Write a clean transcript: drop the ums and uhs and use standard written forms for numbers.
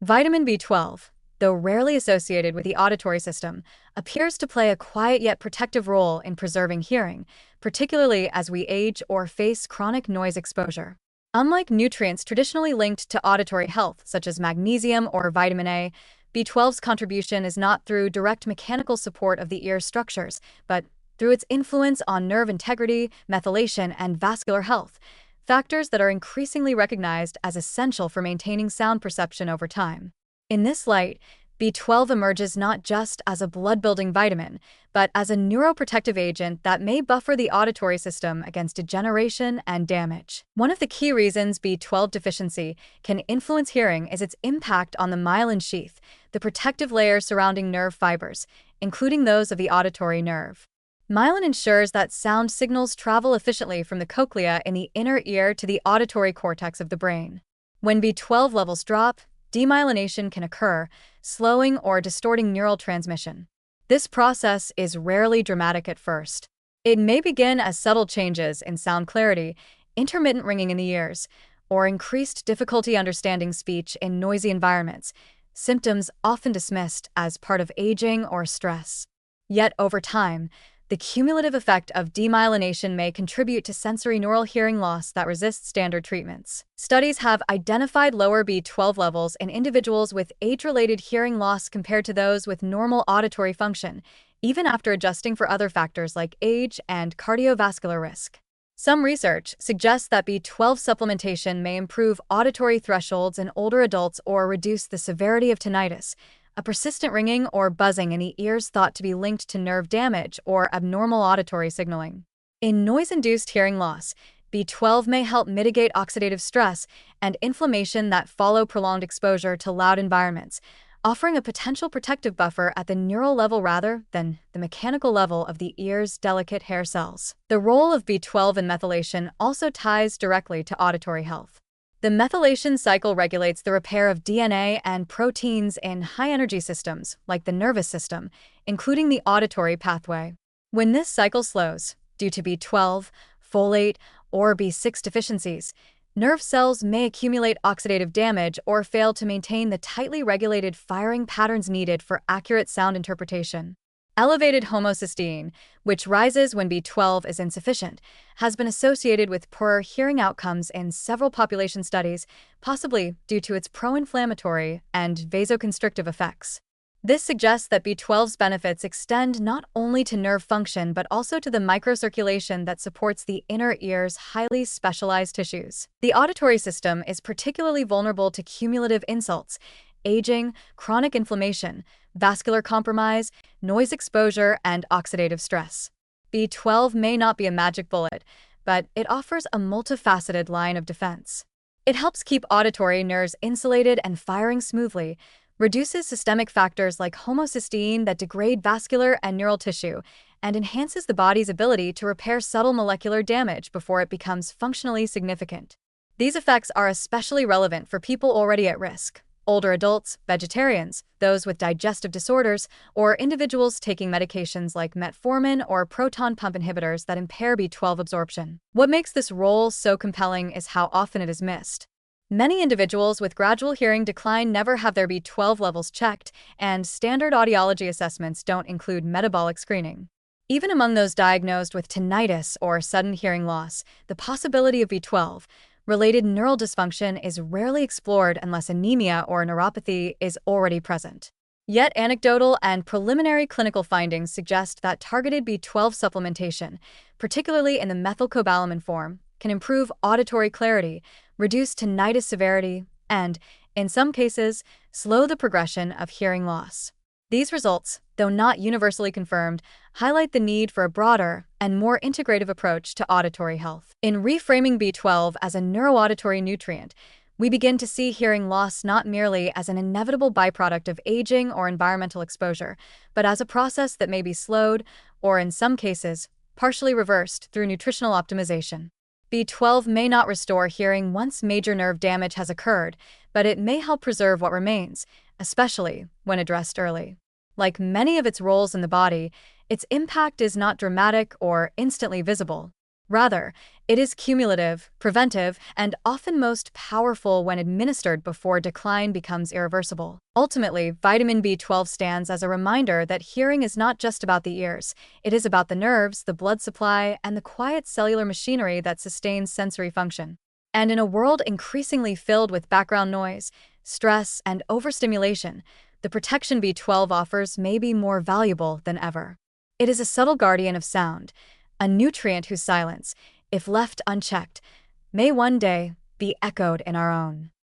Vitamin B12, though rarely associated with the auditory system, appears to play a quiet yet protective role in preserving hearing, particularly as we age or face chronic noise exposure. Unlike nutrients traditionally linked to auditory health, such as magnesium or vitamin A, B12's contribution is not through direct mechanical support of the ear structures, but through its influence on nerve integrity, methylation, and vascular health, factors that are increasingly recognized as essential for maintaining sound perception over time. In this light, B12 emerges not just as a blood-building vitamin, but as a neuroprotective agent that may buffer the auditory system against degeneration and damage. One of the key reasons B12 deficiency can influence hearing is its impact on the myelin sheath, the protective layer surrounding nerve fibers, including those of the auditory nerve. Myelin ensures that sound signals travel efficiently from the cochlea in the inner ear to the auditory cortex of the brain. When B12 levels drop, demyelination can occur, slowing or distorting neural transmission. This process is rarely dramatic at first. It may begin as subtle changes in sound clarity, intermittent ringing in the ears, or increased difficulty understanding speech in noisy environments, symptoms often dismissed as part of aging or stress. Yet over time, the cumulative effect of demyelination may contribute to sensory neural hearing loss that resists standard treatments. Studies have identified lower B12 levels in individuals with age-related hearing loss compared to those with normal auditory function, even after adjusting for other factors like age and cardiovascular risk. Some research suggests that B12 supplementation may improve auditory thresholds in older adults or reduce the severity of tinnitus, a persistent ringing or buzzing in the ears thought to be linked to nerve damage or abnormal auditory signaling. In noise-induced hearing loss, B12 may help mitigate oxidative stress and inflammation that follow prolonged exposure to loud environments, offering a potential protective buffer at the neural level rather than the mechanical level of the ear's delicate hair cells. The role of B12 in methylation also ties directly to auditory health. The methylation cycle regulates the repair of DNA and proteins in high-energy systems, like the nervous system, including the auditory pathway. When this cycle slows, due to B12, folate, or B6 deficiencies, nerve cells may accumulate oxidative damage or fail to maintain the tightly regulated firing patterns needed for accurate sound interpretation. Elevated homocysteine, which rises when B12 is insufficient, has been associated with poorer hearing outcomes in several population studies, possibly due to its pro-inflammatory and vasoconstrictive effects. This suggests that B12's benefits extend not only to nerve function but also to the microcirculation that supports the inner ear's highly specialized tissues. The auditory system is particularly vulnerable to cumulative insults, aging, chronic inflammation, vascular compromise, noise exposure, and oxidative stress. B12 may not be a magic bullet, but it offers a multifaceted line of defense. It helps keep auditory nerves insulated and firing smoothly, reduces systemic factors like homocysteine that degrade vascular and neural tissue, and enhances the body's ability to repair subtle molecular damage before it becomes functionally significant. These effects are especially relevant for people already at risk: older adults, vegetarians, those with digestive disorders, or individuals taking medications like metformin or proton pump inhibitors that impair B12 absorption. What makes this role so compelling is how often it is missed. Many individuals with gradual hearing decline never have their B12 levels checked, and standard audiology assessments don't include metabolic screening. Even among those diagnosed with tinnitus or sudden hearing loss, the possibility of B12 related neural dysfunction is rarely explored unless anemia or neuropathy is already present. Yet anecdotal and preliminary clinical findings suggest that targeted B12 supplementation, particularly in the methylcobalamin form, can improve auditory clarity, reduce tinnitus severity, and, in some cases, slow the progression of hearing loss. These results, though not universally confirmed, highlight the need for a broader and more integrative approach to auditory health. In reframing B12 as a neuroauditory nutrient, we begin to see hearing loss not merely as an inevitable byproduct of aging or environmental exposure, but as a process that may be slowed, or in some cases, partially reversed through nutritional optimization. B12 may not restore hearing once major nerve damage has occurred, but it may help preserve what remains, especially when addressed early. Like many of its roles in the body, its impact is not dramatic or instantly visible. Rather, it is cumulative, preventive, and often most powerful when administered before decline becomes irreversible. Ultimately, vitamin B12 stands as a reminder that hearing is not just about the ears. It is about the nerves, the blood supply, and the quiet cellular machinery that sustains sensory function. And in a world increasingly filled with background noise, stress, and overstimulation, the protection B12 offers may be more valuable than ever. It is a subtle guardian of sound, a nutrient whose silence, if left unchecked, may one day be echoed in our own.